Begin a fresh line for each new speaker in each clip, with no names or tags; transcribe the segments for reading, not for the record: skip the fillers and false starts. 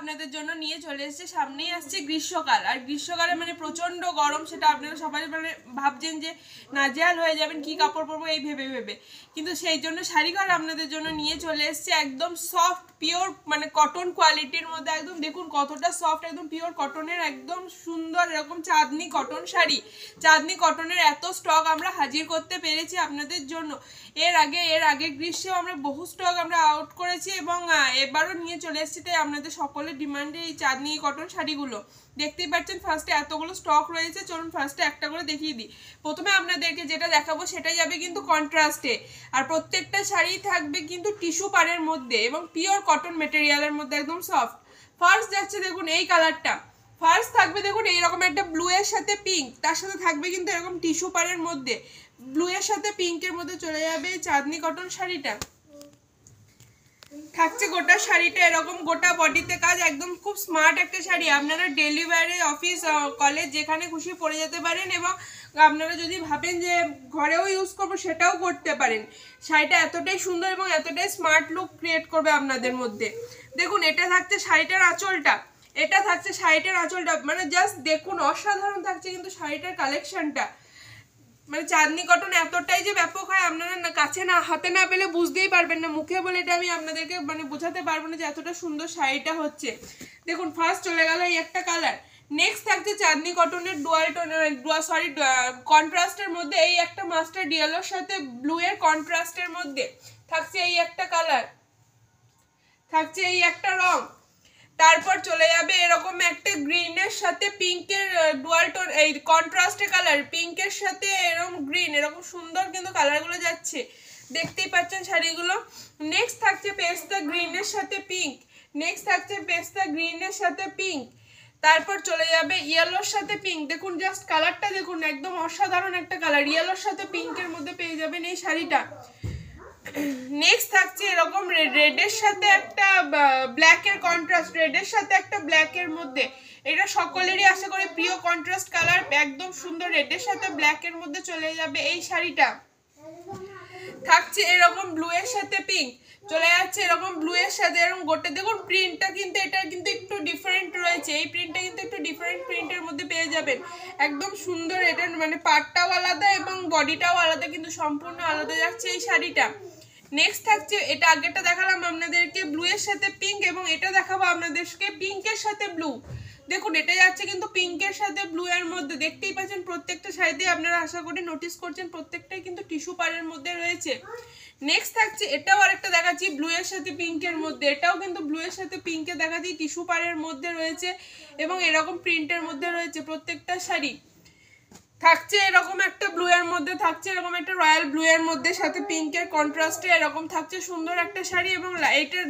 আপনাদের জন্য নিয়ে চলে এসেছে। সামনেই আসছে গ্রীষ্মকাল, আর গ্রীষ্মকালে মানে প্রচণ্ড গরম, সেটা আপনারা সবাই মানে ভাবছেন যে নাজেহাল হয়ে যাবেন কি কাপড় পরবো এই ভেবে ভেবে, কিন্তু সেই জন্য শাড়িঘর আপনাদের জন্য নিয়ে চলে এসেছে একদম সফট পিওর মানে কটন কোয়ালিটির মধ্যে। একদম দেখুন কতটা সফট, একদম পিওর কটনের একদম সুন্দর এরকম চাঁদনি কটন শাড়ি। চাঁদনি কটনের এত স্টক আমরা হাজির করতে পেরেছি আপনাদের জন্য। এর আগে গ্রীষ্মেও আমরা বহু স্টক আমরা আউট করেছি এবং এবারও নিয়ে চলে এসেছি, তাই আপনাদের সকলের ডিমান্ডে এই চাঁদনি কটন শাড়িগুলো দেখতেই পাচ্ছেন। ফার্স্টে এতগুলো স্টক রয়েছে, চলুন ফার্স্টে একটা করে দেখিয়ে দিই। প্রথমে আপনাদেরকে যেটা দেখাবো সেটাই যাবে কিন্তু কন্ট্রাস্টে, আর প্রত্যেকটা শাড়ি থাকবে কিন্তু টিস্যু পাড়ের মধ্যে এবং পিওর কটন মেটেরিয়ালের মধ্যে একদম সফট। ফার্স্ট যাচ্ছে দেখুন এই কালারটা, ফার্স্ট থাকবে দেখুন এইরকম একটা ব্লু এর সাথে পিঙ্ক, তার সাথে থাকবে কিন্তু এরকম টিস্যু পাড়ের মধ্যে ব্লু এর সাথে পিঙ্কের মধ্যে চলে যাবে চাঁদনি কটন শাড়িটা। থাকছে গোটা শাড়িটা এরকম গোটা বডিতে কাজ, একদম খুব স্মার্ট একটা শাড়ি। আপনারা ডেলি ওয়্যারে অফিস কলেজ যেখানে খুশি পরে যেতে পারেন এবং আপনারা যদি ভাবেন যে ঘরেও ইউজ করবো সেটাও করতে পারেন। শাড়িটা এতটাই সুন্দর এবং এতটাই স্মার্ট লুক ক্রিয়েট করবে আপনাদের মধ্যে। দেখুন এটা থাকছে শাড়িটার আঁচলটা, এটা থাকছে শাড়িটার আঁচলটা, মানে জাস্ট দেখুন অসাধারণ থাকছে কিন্তু শাড়িটার কালেকশনটা। মানে চাঁদনি কটন এতটাই যে ব্যাপক হয় আপনারা কাছে না হাতে না পেলে বুঝতেই পারবেন না, মুখে বলে এটা আমি আপনাদেরকে মানে বোঝাতে পারবো না যে এতটা সুন্দর শাড়িটা হচ্ছে। দেখুন ফার্স্ট চলে গেল এই একটা কালার। নেক্সট থাকছে চাঁদনি কটনের কন্ট্রাস্টের মধ্যে এই একটা মাস্টার্ড ইয়েলোর সাথে ব্লু এর কন্ট্রাস্টের মধ্যে থাকছে এই একটা কালার, থাকছে এই একটা রং। তারপর চলে যাবে এরকম একটা গ্রিনের সাথে পিঙ্কের ডুয়াল টোন, এই কন্ট্রাস্টে কালার পিঙ্কের সাথে এরকম গ্রিন, এরকম সুন্দর কিন্তু কালারগুলো যাচ্ছে দেখতেই পাচ্ছেন শাড়িগুলো। নেক্সট থাকছে পেস্তা গ্রিনের সাথে পিঙ্ক, নেক্সট থাকছে পেস্তা গ্রিনের সাথে পিঙ্ক। তারপর চলে যাবে ইয়েলোর সাথে পিঙ্ক, দেখুন জাস্ট কালারটা দেখুন একদম অসাধারণ একটা কালার, ইয়েলোর সাথে পিঙ্কের মধ্যে পেয়ে যাবেন এই শাড়িটা। নেক্সট থাকছে এরকম রেডের সাথে একটা ব্ল্যাকের কন্ট্রাস্ট, রেডের সাথে একটা ব্ল্যাকের মধ্যে, এটা সকলেরই আশা করি প্রিয় কন্ট্রাস্ট কালার, একদম সুন্দর রেডের সাথে ব্ল্যাকের মধ্যে চলে যাবে এই শাড়িটা। থাকছে এরকম ব্লু এর সাথে পিঙ্ক, চলে যাচ্ছে এরকম ব্লু এর সাথে এরকম গোটে, দেখুন প্রিন্টটা কিন্তু এটা কিন্তু একটু ডিফারেন্ট রয়েছে, এই প্রিন্টটা কিন্তু একটু ডিফারেন্ট প্রিন্টের মধ্যে পেয়ে যাবেন, একদম সুন্দর। এটা মানে পাড়টাও আলাদা এবং বডিটাও আলাদা, কিন্তু সম্পূর্ণ আলাদা যাচ্ছে এই শাড়িটা। নেক্সট থাকছে এটা আগেরটা দেখালাম আপনাদেরকে ব্লু এর সাথে পিঙ্ক, এবং এটা দেখাবো আপনাদেরকে পিঙ্কের সাথে ব্লু। দেখুন এটা যাচ্ছে কিন্তু পিঙ্কের সাথে ব্লু এর মধ্যে, দেখতেই পাচ্ছেন প্রত্যেকটা শাড়িতে আপনারা আশা করি নোটিস করছেন প্রত্যেকটাই কিন্তু টিস্যু পাড়ের মধ্যে রয়েছে। নেক্সট থাকছে এটাও আরেকটা দেখাচ্ছি ব্লু এর সাথে পিঙ্কের মধ্যে, এটাও কিন্তু ব্লু এর সাথে পিঙ্কে দেখাচ্ছি টিস্যু পাড়ের মধ্যে রয়েছে এবং এরকম প্রিন্টের মধ্যে রয়েছে প্রত্যেকটা শাড়ি। থাকছে এরকম একটা ব্লু এর মধ্যে, থাকছে এরকম একটা রয়্যাল ব্লু এর মধ্যে সাথে পিঙ্কের কন্ট্রাস্টে এরকম থাকছে সুন্দর একটা শাড়ি, এবং এইটার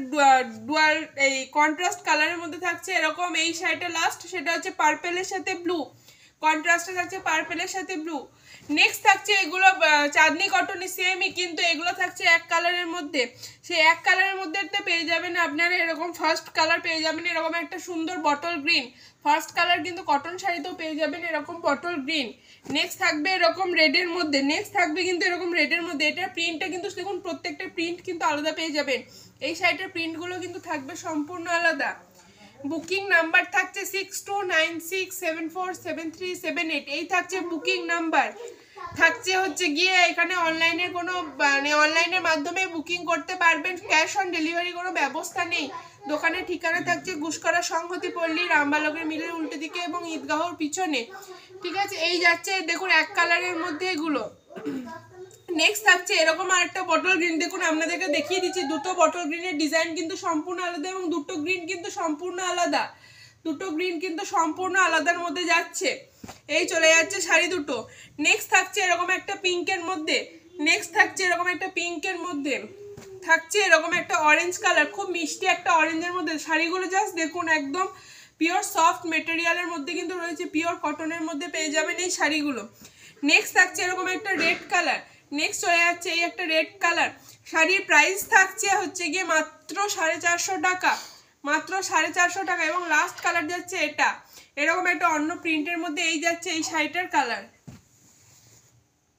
ডুয়াল এই কন্ট্রাস্ট কালারের মধ্যে থাকছে এরকম এই শাড়িটা লাস্ট, সেটা হচ্ছে পার্পেলের সাথে ব্লু, কন্ট্রাস্টে থাকছে পার্পেলের সাথে ব্লু। নেক্সট থাকছে এগুলো চাঁদনি কটনই সেমই, কিন্তু এগুলো থাকছে এক কালারের মধ্যে, সেই এক কালারের মধ্যে পেয়ে যাবেন আপনারা এরকম ফার্স্ট কালার পেয়ে যাবেন এরকম একটা সুন্দর বটল গ্রিন, ফার্স্ট কালার কিন্তু কটন শাড়িতেও পেয়ে যাবেন এরকম বটল গ্রিন। নেক্সট থাকবে এরকম রেডের মধ্যে, নেক্সট থাকবে কিন্তু এরকম রেডের মধ্যে, এটার প্রিন্টটা কিন্তু দেখুন প্রত্যেকটা প্রিন্ট কিন্তু আলাদা পেয়ে যাবেন, এই শাড়িটার প্রিন্টগুলো কিন্তু থাকবে সম্পূর্ণ আলাদা। বুকিং নাম্বার থাকছে 6296747378, এই থাকছে বুকিং নাম্বার। থাকছে হচ্ছে গিয়ে এখানে অনলাইনের কোনো মানে অনলাইনের মাধ্যমে বুকিং করতে পারবেন, ক্যাশ অন ডেলিভারি কোনো ব্যবস্থা নেই। দোকানের ঠিকানা থাকছে গুসকরা সংহতি পল্লী, রামবালকের মিলের উল্টো দিকে এবং ঈদগাহর পিছনে, ঠিক আছে। এই যাচ্ছে দেখুন এক কালারের মধ্যে এগুলো। নেক্সট থাকছে এরকম আরেকটা বটল গ্রিন, দেখুন আপনাদেরকে দেখিয়ে দিচ্ছি দুটো বটল গ্রিনের ডিজাইন কিন্তু সম্পূর্ণ আলাদা এবং দুটো গ্রিন কিন্তু সম্পূর্ণ আলাদা, দুটো গ্রিন কিন্তু সম্পূর্ণ আলাদার মধ্যে যাচ্ছে, এই চলে যাচ্ছে শাড়ি দুটো। নেক্সট থাকছে এরকম একটা পিঙ্কের মধ্যে, নেক্সট থাকছে এরকম একটা পিঙ্কের মধ্যে, থাকছে এরকম একটা অরেঞ্জ কালার, খুব মিষ্টি একটা অরেঞ্জের মধ্যে। শাড়িগুলো জাস্ট দেখুন একদম পিওর সফট মেটেরিয়ালের মধ্যে কিন্তু রয়েছে, পিওর কটনের মধ্যে পেয়ে যাবেন এই শাড়িগুলো। নেক্সট থাকছে এরকম একটা রেড কালার, নেক্সট চলে যাচ্ছে এই একটা রেড কালার। শাড়ির প্রাইস থাকছে হচ্ছে গিয়ে মাত্র 450 টাকা, মাত্র 450 টাকা। এবং লাস্ট কালার যাচ্ছে এটা এরকম একটা অন্য প্রিন্টের মধ্যে, এই যাচ্ছে এই শাড়িটার কালার।